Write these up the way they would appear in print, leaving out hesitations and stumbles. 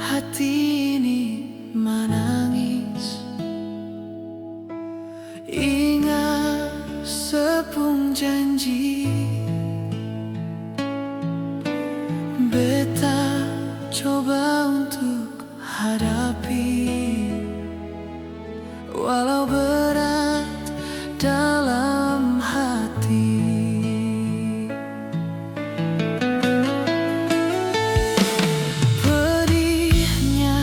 hati ini menangis. Ingat sepung janji, beta coba untuk hadapi, walau berat dalam hati. Pedihnya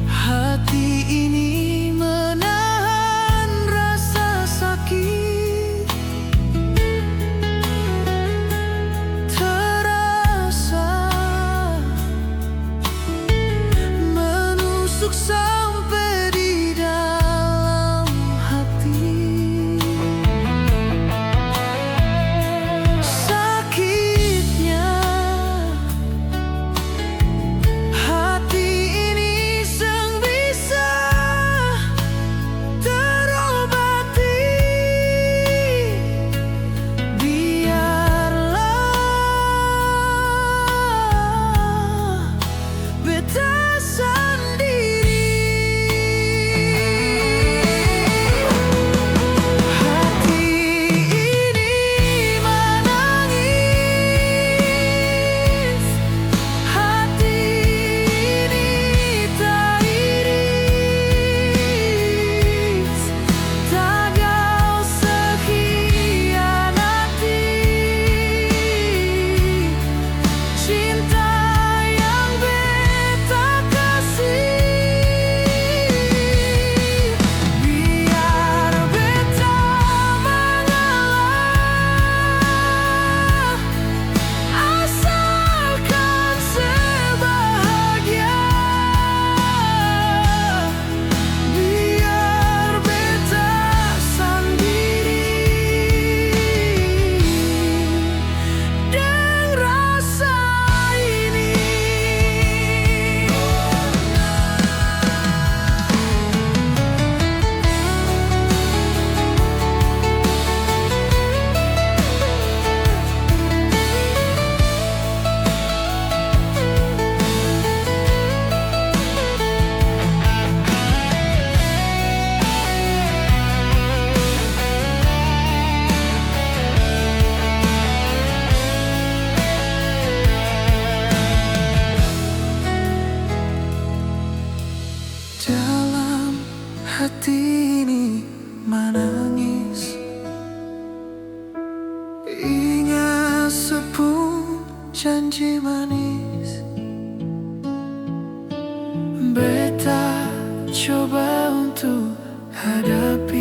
hati ini menahan rasa sakit, terasa menusuk sampai di dalam hati. Sakitnya hati ini seng bisa terobati. Biarlah beta sendiri. Hati ini menangis, hati ini tak iris, tak kau sekhianati cinta yang beta kasih. Biar beta mengalah, asalkan sebahagia. Biar beta sendiri dengan rasa ini. Dalam hati ini menangis, ingat sepung janji manis. Beta coba untuk hadapi,